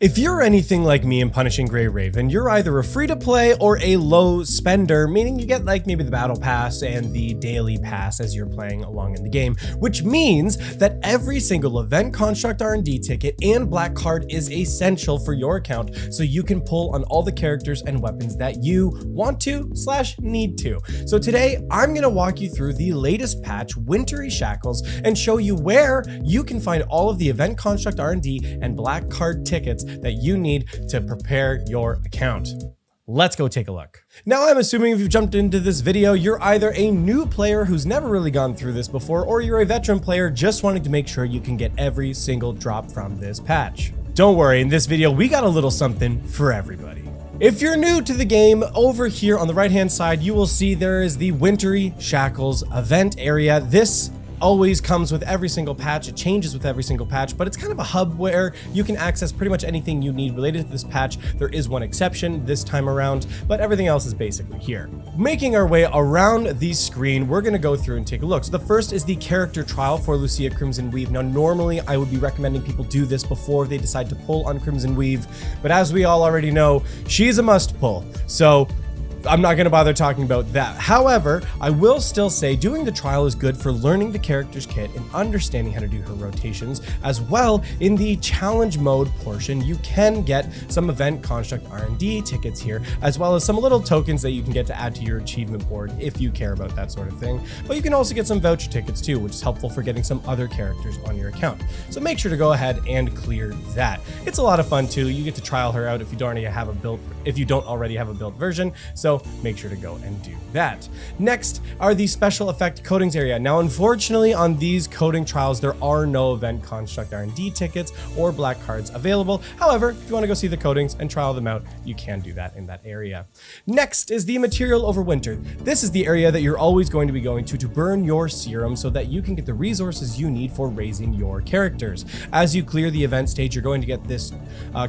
If you're anything like me in Punishing Gray Raven, you're either a free-to-play or a low spender, meaning you get like maybe the battle pass and the daily pass as you're playing along in the game, which means that every single event construct R&D ticket and black card is essential for your account so you can pull on all the characters and weapons that you want to / need to. So today I'm gonna walk you through the latest patch, Wintery Shackles, and show you where you can find all of the event construct R&D and black card tickets that you need to prepare your account. Let's go take a look. Now, I'm assuming if you've jumped into this video, you're either a new player who's never really gone through this before, or you're a veteran player just wanting to make sure you can get every single drop from this patch. Don't worry, in this video, we got a little something for everybody. If you're new to the game, over here on the right-hand side, you will see there is the Wintery Shackles event area. This always comes with every single patch. It changes with every single patch, but it's kind of a hub where you can access pretty much anything you need related to this patch. There is one exception this time around, but everything else is basically here. Making our way around the screen, we're going to go through and take a look. So the first is the character trial for Lucia Crimson Weave. Now, normally I would be recommending people do this before they decide to pull on Crimson Weave, but as we all already know, she's a must pull. So I'm not going to bother talking about that. However, I will still say doing the trial is good for learning the character's kit and understanding how to do her rotations. As well, in the challenge mode portion, you can get some event construct R&D tickets here, as well as some little tokens that you can get to add to your achievement board if you care about that sort of thing. But you can also get some voucher tickets too, which is helpful for getting some other characters on your account. So make sure to go ahead and clear that. It's a lot of fun too. You get to trial her out if you don't already have a built version. So make sure to go and do that. Next are the special effect coatings area. Now, unfortunately, on these coding trials, there are no event construct R&D tickets or black cards available. However, if you want to go see the coatings and trial them out, you can do that in that area. Next is the material overwinter. This is the area that you're always going to be going to burn your serum so that you can get the resources you need for raising your characters. As you clear the event stage, you're going to get this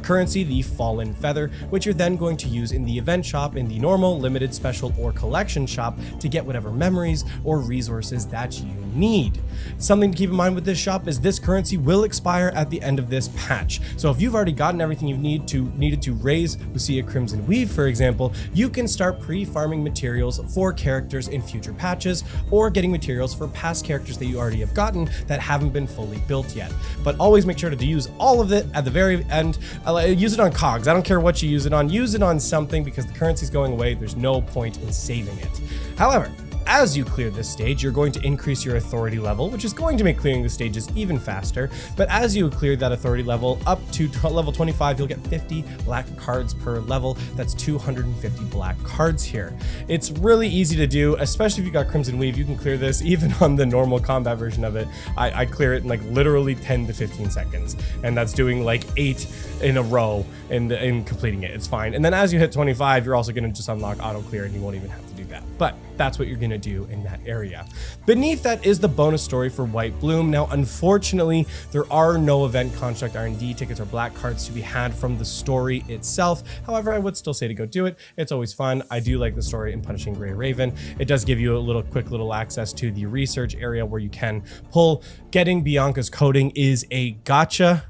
currency, the Fallen Feather, which you're then going to use in the event shop in the normal, limited, special, or collection shop to get whatever memories or resources that you need. Something to keep in mind with this shop is this currency will expire at the end of this patch. So if you've already gotten everything you needed to raise Lucia Crimson Weave, for example, you can start pre-farming materials for characters in future patches, or getting materials for past characters that you already have gotten that haven't been fully built yet. But always make sure to use all of it at the very end. Use it on cogs. I don't care what you use it on. Use it on something, because the currency's going away. There's no point in saving it. However, as you clear this stage, you're going to increase your authority level, which is going to make clearing the stages even faster. But as you clear that authority level up to level 25, you'll get 50 black cards per level. That's 250 black cards here. It's really easy to do, especially if you got Crimson Weave. You can clear this even on the normal combat version of it. I clear it in like literally 10 to 15 seconds, and that's doing like 8 in a row and completing it. It's fine. And then as you hit 25, you're also going to just unlock auto clear, and you won't even have to do that. But that's what you're going to do in that area. Beneath that is the bonus story for White Bloom. Now, unfortunately, there are no event construct R&D tickets or black cards to be had from the story itself. However, I would still say to go do it. It's always fun. I do like the story in Punishing Gray Raven. It does give you a quick little access to the research area where you can pull. Getting Bianca's coding is a gotcha,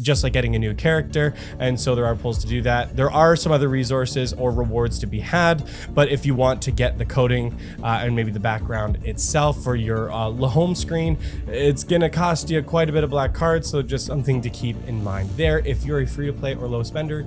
just like getting a new character, and so there are pulls to do that. There are some other resources or rewards to be had, but if you want to get the coding and maybe the background itself for your home screen, it's gonna cost you quite a bit of black cards, so just something to keep in mind there. If you're a free-to-play or low spender,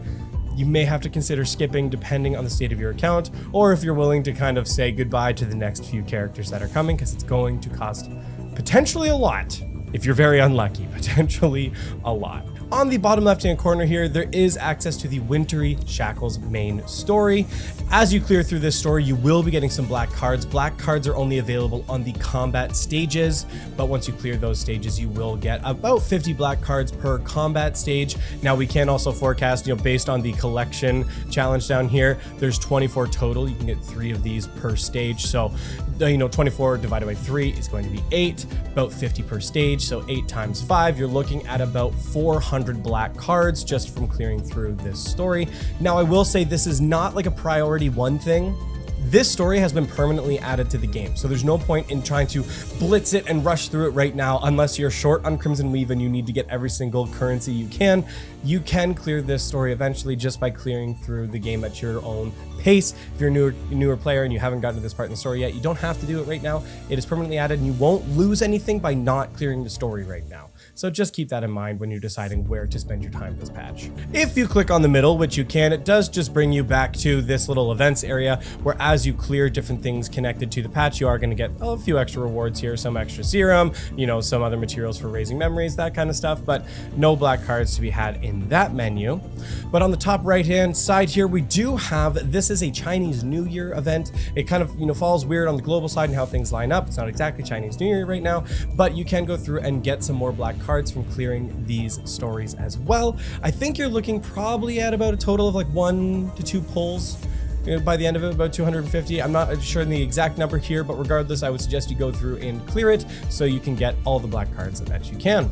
you may have to consider skipping depending on the state of your account, or if you're willing to kind of say goodbye to the next few characters that are coming, because it's going to cost potentially a lot. If you're very unlucky, potentially a lot. On the bottom left-hand corner here, there is access to the Wintery Shackles main story. As you clear through this story, you will be getting some black cards. Black cards are only available on the combat stages, but once you clear those stages, you will get about 50 black cards per combat stage. Now, we can also forecast, based on the collection challenge down here, there's 24 total. You can get 3 of these per stage. So, 24 divided by 3 is going to be 8, about 50 per stage. So 8 times 5, you're looking at about 400 black cards just from clearing through this story. Now, I will say this is not like a priority 1 thing. this story has been permanently added to the game, so there's no point in trying to blitz it and rush through it right now unless you're short on Crimson Weave and you need to get every single currency you can. You can clear this story eventually just by clearing through the game at your own pace. If you're a newer player and you haven't gotten to this part in the story yet, you don't have to do it right now. It is permanently added and you won't lose anything by not clearing the story right now. So just keep that in mind when you're deciding where to spend your time this patch. If you click on the middle, which you can, it does just bring you back to this little events area where as you clear different things connected to the patch, you are going to get a few extra rewards here, some extra serum, you know, some other materials for raising memories, that kind of stuff, but no black cards to be had in that menu. But on the top right hand side here, we do have, this is a Chinese New Year event. It kind of, you know, falls weird on the global side and how things line up. It's not exactly Chinese New Year right now, but you can go through and get some more black cards from clearing these stories as well. I think you're looking probably at about a total of like 1 to 2 pulls by the end of it, about 250. I'm not sure in the exact number here, but regardless, I would suggest you go through and clear it so you can get all the black cards that you can.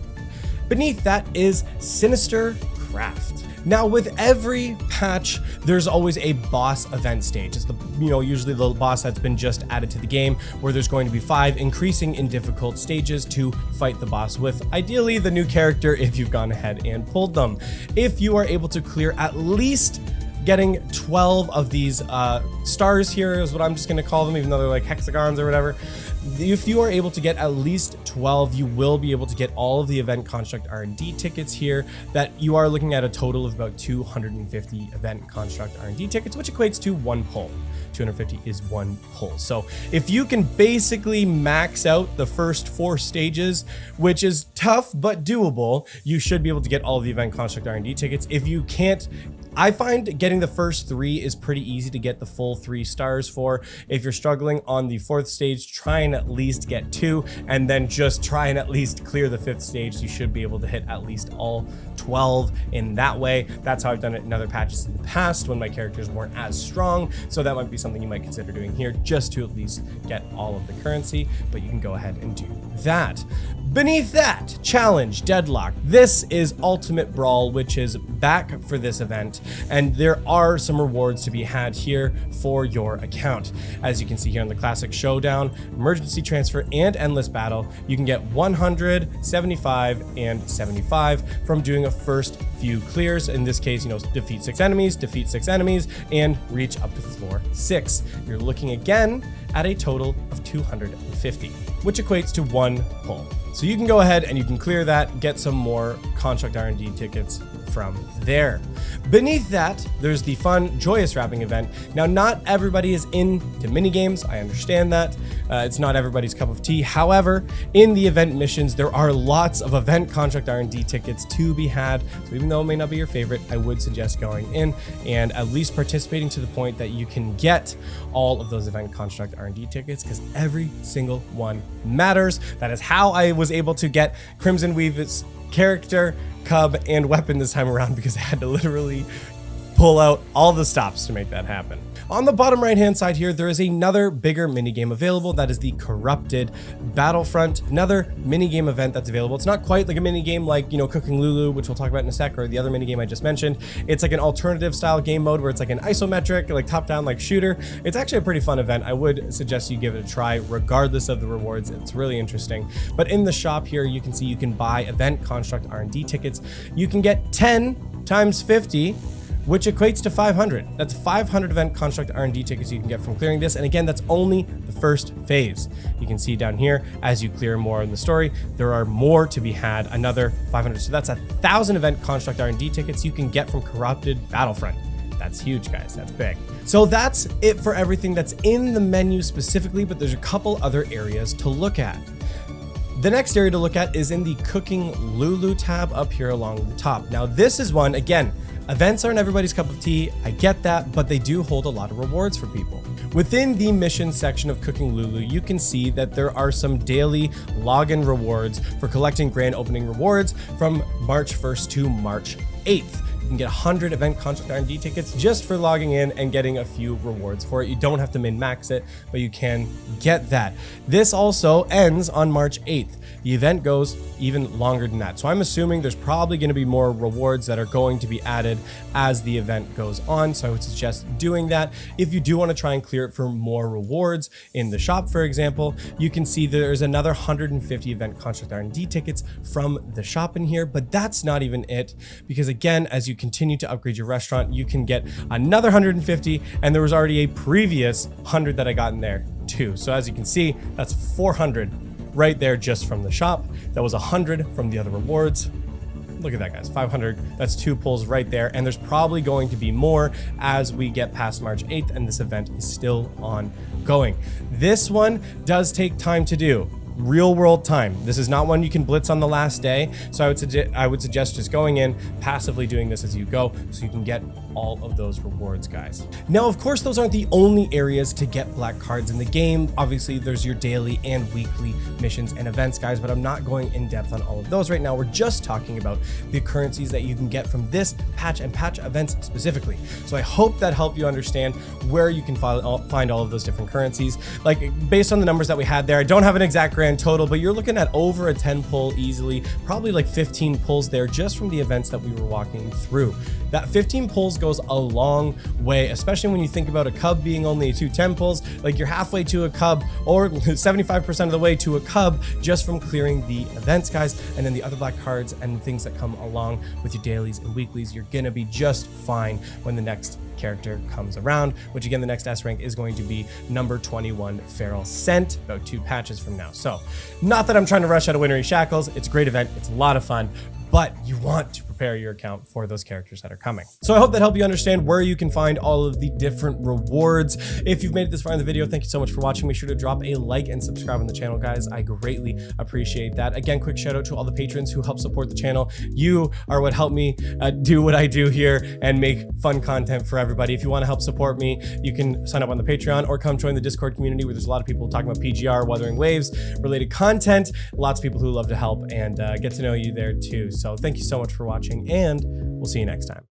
Beneath that is Sinister Craft. Now, with every patch, there's always a boss event stage. It's the, you know, usually the boss that's been just added to the game, where there's going to be 5 increasing in difficult stages to fight the boss with, ideally the new character if you've gone ahead and pulled them. If you are able to clear at least getting 12 of these stars here is what I'm just gonna call them, even though they're like hexagons or whatever. If you are able to get at least 12, you will be able to get all of the event construct R&D tickets here, that you are looking at a total of about 250 event construct R&D tickets, which equates to 1 pull. 250 is 1 pull. So if you can basically max out the first 4 stages, which is tough but doable, you should be able to get all of the event construct R&D tickets. If you can't, I find getting the first 3 is pretty easy to get the full 3 stars for. If you're struggling on the 4th stage, try and at least get 2, and then just try and at least clear the 5th stage. You should be able to hit at least all 12 in that way. That's how I've done it in other patches in the past when my characters weren't as strong. So that might be something you might consider doing here, just to at least get all of the currency, but you can go ahead and do that. Beneath that, Challenge Deadlock. This is Ultimate Brawl, which is back for this event, and there are some rewards to be had here for your account. As you can see here in the Classic Showdown, Emergency Transfer, and Endless Battle, you can get 100, 75, and 75 from doing a first few clears. In this case, you know, defeat 6 enemies, and reach up to floor 6. You're looking again at a total of 250, which equates to 1 pull. So you can go ahead and you can clear that, get some more contract R&D tickets from there. Beneath that, there's the fun, joyous wrapping event. Now, not everybody is into minigames. I understand that. It's not everybody's cup of tea. However, in the event missions, there are lots of event contract R&D tickets to be had. So even though it may not be your favorite, I would suggest going in and at least participating to the point that you can get all of those event contract R&D tickets, because every single one matters. That is how I was able to get Crimson Weave's character, cub, and weapon this time around, because I had to literally pull out all the stops to make that happen. On the bottom right hand side here, there is another bigger minigame available. That is the Corrupted Battlefront, another minigame event that's available. It's not quite like a minigame like, you know, Cooking Lulu, which we'll talk about in a sec, or the other minigame I just mentioned. It's like an alternative style game mode where it's like an isometric, like top down, like shooter. It's actually a pretty fun event. I would suggest you give it a try regardless of the rewards. It's really interesting. But in the shop here, you can see you can buy event construct R&D tickets. You can get 10 times 50, which equates to 500. That's 500 event construct R&D tickets you can get from clearing this. And again, that's only the first phase. You can see down here, as you clear more in the story, there are more to be had, another 500. So that's 1,000 event construct R&D tickets you can get from Corrupted Battlefront. That's huge, guys. That's big. So that's it for everything that's in the menu specifically, but there's a couple other areas to look at. The next area to look at is in the Cooking Lulu tab up here along the top. Now, this is one, again, events aren't everybody's cup of tea, I get that, but they do hold a lot of rewards for people. Within the mission section of Cooking Lulu, you can see that there are some daily login rewards for collecting grand opening rewards from March 1st to March 8th. You can get 100 event contract R&D tickets just for logging in and getting a few rewards for it. You don't have to min-max it, but you can get that. This also ends on March 8th. the event goes even longer than that. So I'm assuming there's probably going to be more rewards that are going to be added as the event goes on. So I would suggest doing that. If you do want to try and clear it for more rewards in the shop, for example, you can see there's another 150 event construct R&D tickets from the shop in here, but that's not even it, because again, as you continue to upgrade your restaurant, you can get another 150, and there was already a previous 100 that I got in there too. So as you can see, that's 400 right there just from the shop. That was 100 from the other rewards. Look at that, guys, 500. That's 2 pulls right there. And there's probably going to be more as we get past March 8th, and this event is still ongoing. This one does take time to do. Real world time. This is not one you can blitz on the last day. So I would suggest just going in, passively doing this as you go, so you can get all of those rewards, guys. Now, of course, those aren't the only areas to get black cards in the game. Obviously, there's your daily and weekly missions and events, guys, but I'm not going in depth on all of those right now. We're just talking about the currencies that you can get from this patch and patch events specifically. So I hope that helped you understand where you can find all of those different currencies. Like, based on the numbers that we had there, I don't have an exact grand total, but you're looking at over a 10 pull easily, probably like 15 pulls there just from the events that we were walking through. That 15 pulls goes a long way, especially when you think about a cub being only 2 10 pulls. Like, you're halfway to a cub, or 75% of the way to a cub, just from clearing the events, guys. And then the other black cards and things that come along with your dailies and weeklies, you're gonna be just fine when the next character comes around, which again, the next S rank is going to be number 21 Feral Scent, about 2 patches from now. So not that I'm trying to rush out of Wintery Shackles. It's a great event. It's a lot of fun, but you want to prepare your account for those characters that are coming. So I hope that helped you understand where you can find all of the different rewards. If you've made it this far in the video, thank you so much for watching. Make sure to drop a like and subscribe on the channel, guys. I greatly appreciate that. Again, quick shout out to all the patrons who help support the channel. You are what helped me do what I do here and make fun content for everybody. If you want to help support me, you can sign up on the Patreon or come join the Discord community, where there's a lot of people talking about PGR, Wuthering Waves related content. Lots of people who love to help and get to know you there too. So thank you so much for watching, and we'll see you next time.